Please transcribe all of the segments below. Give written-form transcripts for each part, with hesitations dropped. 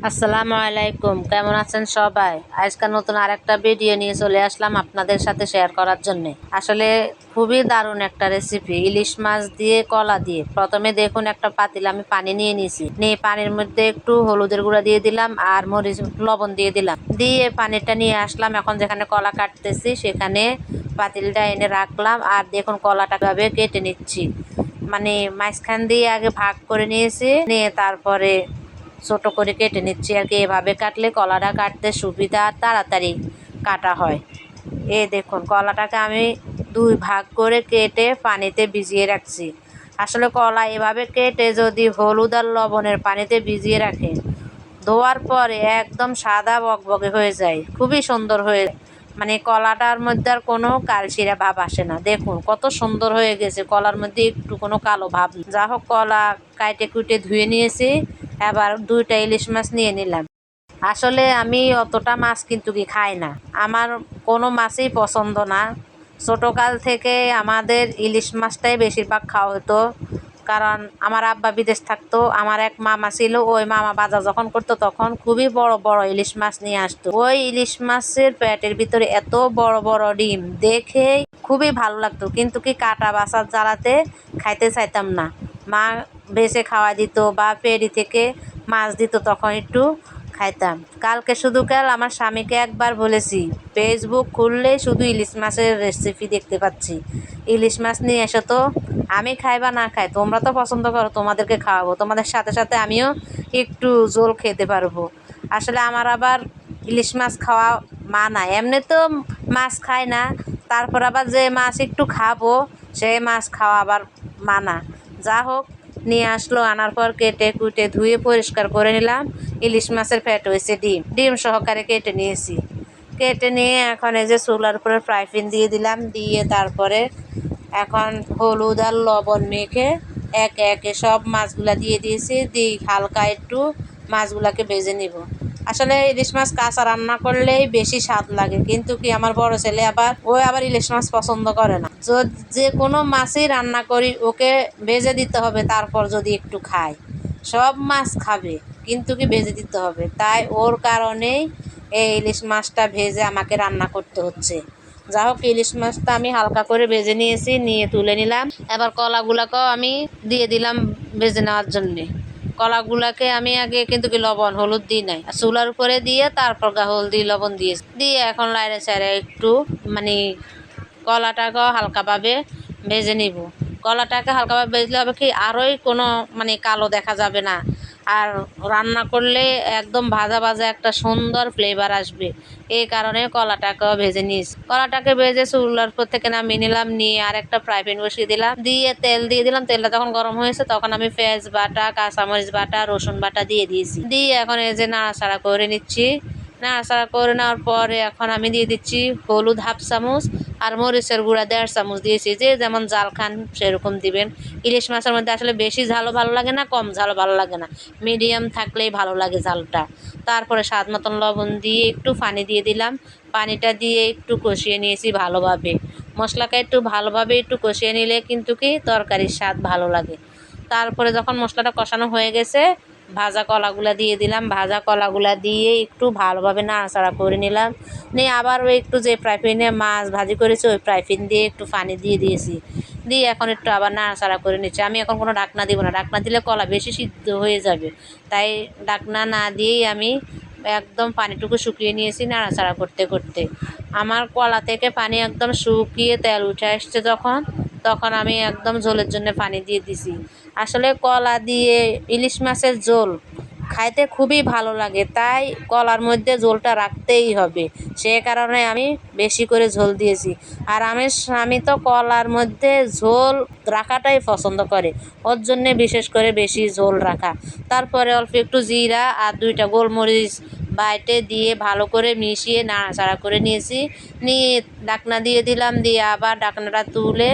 আসসালামু আলাইকুম, কেমন আছেন সবাই? আজকাল নতুন আরেকটা ভিডিও নিয়ে চলে আসলাম আপনাদের সাথে শেয়ার করার জন্য। আসলে খুবই দারুণ একটা রেসিপি, ইলিশ মাছ দিয়ে কলা দিয়ে। প্রথমে দেখুন, একটা পাতিল আমি পানি নিয়ে নিয়েছি, নিয়ে পানির মধ্যে একটু হলুদের গুঁড়া দিয়ে দিলাম আর মরিচ লবণ দিয়ে দিলাম, দিয়ে পানিটা নিয়ে আসলাম। এখন যেখানে কলা কাটতেছি সেখানে পাতিলটা এনে রাখলাম। আর দেখুন কলাটা ভাবে কেটে নিচ্ছি, মানে মাঝখান দিয়ে আগে ভাগ করে নিয়েছি, নিয়ে তারপরে ছোট করে কেটে নিচ্ছি আর কি। এভাবে কাটলে কলাটা কাটতে সুবিধা, তাড়াতাড়ি কাটা হয়। দেখুন কলাটাকে আমি দুই ভাগ করে কেটে পানিতে ভিজিয়ে রাখছি। আসলে কলা এভাবে কেটে যদি হলুদ আর লবণের পানিতে ভিজিয়ে রাখে, ধোয়ার পরে একদম সাদা বকবকে হয়ে যায়, খুবই সুন্দর হয়ে, মানে কলাটার মধ্যে আর কোনো কালশিরা ভাব আসে না। দেখুন কত সুন্দর হয়ে গেছে, কলার মধ্যে একটু কোনো কালো ভাব। যা হোক, কলা কাইটে কুটে ধুয়ে নিয়েছি। এবার দুইটা ইলিশ মাছ নিয়ে নিলাম। আসলে আমি অতটা মাছ কিন্তু খাই না, আমার কোনো মাছই পছন্দ না। ছোটোকাল থেকে আমাদের ইলিশ মাছটাই বেশিরভাগ খাওয়া হতো, কারণ আমার আব্বা বিদেশ থাকতো। আমার এক মামা ছিল, ওই মামা বাজার যখন করতো তখন খুবই বড় বড় ইলিশ মাছ নিয়ে আসতো। ওই ইলিশ মাছের পেটের ভিতরে এত বড় বড় ডিম দেখে খুবই ভালো লাগতো, কিন্তু কাটা বাছার জ্বালাতে খাইতে চাইতাম না। মা বেছে খাওয়া দিত বা ফেরি থেকে মাছ দিত, তখন একটু খাইতাম। কালকে শুধু আমার স্বামীকে একবার বলেছি, ফেসবুক খুললেই শুধু ইলিশ মাছের রেসিপি দেখতে পাচ্ছি, ইলিশ মাছ নিয়ে এসো তো। আমি খাই বা না খাই, তোমরা তো পছন্দ করো, তোমাদেরকে খাওয়াবো, তোমাদের সাথে সাথে আমিও একটু ঝোল খেতে পারবো। আসলে আমার আবার ইলিশ মাছ খাওয়া মানা, এমনি তো মাছ খাই না, তারপর আবার যে মাছ একটু খাবো সে মাছ খাওয়া আবার মানা। যা হোক, নিয়ে আসলো, আনার পর কেটে কুটে ধুয়ে পরিষ্কার করে নিলাম। ইলিশ মাছের পেট হয়েছে ডিম ডিম সহকারে কেটে নিয়েছি। কেটে নিয়ে এখন এই যে চুলার উপরে ফ্রাই প্যান দিয়ে দিলাম, দিয়ে তারপরে এখন হলুদ আর লবণ মেখে একে একে সব মাছগুলা দিয়ে দিয়েছি, দিয়ে হালকা একটু মাছগুলাকে ভেজে নিব। আসলে ইলিশ মাছ কাঁচা রান্না করলেই বেশি স্বাদ লাগে, কিন্তু আমার বড় ছেলে আবার ইলিশ মাছ পছন্দ করে না। যে কোনো মাছই রান্না করি ওকে ভেজে দিতে হবে, তারপর যদি একটু খায়। সব মাছ খাবে, কিন্তু ভেজে দিতে হবে, তাই ওর কারণেই এই ইলিশ মাছটা ভেজে আমাকে রান্না করতে হচ্ছে। যা হোক, ইলিশ মাছটা আমি হালকা করে ভেজে নিয়েছি, নিয়ে তুলে নিলাম। এবার কলাগুলাকেও আমি দিয়ে দিলাম ভেজে নেওয়ার জন্যে। কলাগুলাকে আমি আগে কিন্তু লবণ হলুদ দিই নাই, চুলার উপরে দিয়ে তারপর হলদি লবণ দিয়েছি, দিয়ে এখন লাইড়ে চাইড়ে একটু মানে কলাটাকেও হালকাভাবে ভেজে নিব। কলাটাকে হালকাভাবে ভেজলে হবে আরোই কোনো কালো দেখা যাবে না, আর রান্না করলে একদম ভাজা ভাজা একটা সুন্দর ফ্লেভার আসবে। এই কারণে কলাটাকেও ভেজে নিয়েছি। কলাটাকে ভেজে চুলার উপর থেকে নামিয়ে নিলাম, নিয়ে আর একটা ফ্রাই প্যান বসিয়ে দিলাম, দিয়ে তেল দিয়ে দিলাম। তেলটা যখন গরম হয়েছে তখন আমি পেঁয়াজ বাটা, কাঁচামরিচ বাটা, রসুন বাটা দিয়ে দিয়েছি, দিয়ে এখন এই যে নাড়াচাড়া করে নিচ্ছি। নাড়াচাড়া করে নেওয়ার পরে এখন আমি দিয়ে দিচ্ছি হলুদ হাফ চামচ আর মরিচের গুঁড়া 1.5 চামচ দিয়েছি, যে যেমন ঝাল খান সেরকম দিবেন। ইলিশ মাছের মধ্যে আসলে বেশি ঝালও ভালো লাগে না, কম ঝালও ভালো লাগে না, মিডিয়াম থাকলেই ভালো লাগে ঝালটা। তারপরে স্বাদ মতন লবণ দিয়ে একটু পানি দিয়ে দিলাম, পানিটা দিয়ে একটু কষিয়ে নিয়েছি ভালোভাবে। মশলাকে একটু ভালোভাবে একটু কষিয়ে নিলে কিন্তু তরকারির স্বাদ ভালো লাগে। তারপরে যখন মশলাটা কষানো হয়ে গেছে, ভাজা কলাগুলা দিয়ে দিলাম, ভাজা কলাগুলা দিয়ে একটু ভালোভাবে নাড়াচাড়া করে নিলাম, নিয়ে আবার ওই একটু যে ফ্রাই প্যানে মাছ ভাজি করেছি ওই ফ্রাই প্যান দিয়ে একটু পানি দিয়ে দিয়েছি, দিয়ে এখন একটু আবার নাড়াচাড়া করে নিচ্ছি। আমি এখন কোনো ঢাকনা দিব না, ঢাকনা দিলে কলা বেশি সিদ্ধ হয়ে যাবে, তাই ঢাকনা না দিয়েই আমি একদম পানিটুকু শুকিয়ে নিয়েছি নাড়াচাড়া করতে করতে। আমার কলা থেকে পানি একদম শুকিয়ে তেল উঠে আসছে যখন, তখন আমি একদম ঝোলের জন্য পানি দিয়ে দিছি। আসলে কলা দিয়ে ইলিশ মাছের ঝোল খাইতে খুবই ভালো লাগে, তাই কলার মধ্যে ঝোলটা রাখতেই হবে, সে কারণে আমি বেশি করে ঝোল দিয়েছি। আর আমার স্বামী তো কলার মধ্যে ঝোল রাখাটাই পছন্দ করে, ওর জন্যে বিশেষ করে বেশি ঝোল রাখা। তারপরে অল্প একটু জিরা আর 2টা গোলমরিচ বাইটে দিয়ে ভালো করে মিশিয়ে নাড়াচাড়া করে নিয়েছি, নিয়ে ঢাকনা দিয়ে দিলাম, দিয়ে আবার ঢাকনাটা তুলে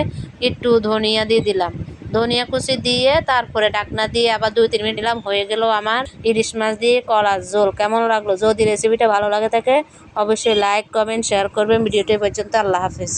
একটু ধনিয়া দিয়ে দিলাম, ধনিয়া কুচি দিয়ে তারপরে ঢাকনা দিয়ে আবার 2-3 মিনিট দিলাম। হয়ে গেল আমার ইলিশ মাছ দিয়ে কলার ঝোল। কেমন লাগলো? যদি রেসিপিটা ভালো লাগে থাকে অবশ্যই লাইক কমেন্ট শেয়ার করবেন। ভিডিওটি পর্যন্ত, আল্লাহ হাফেজ।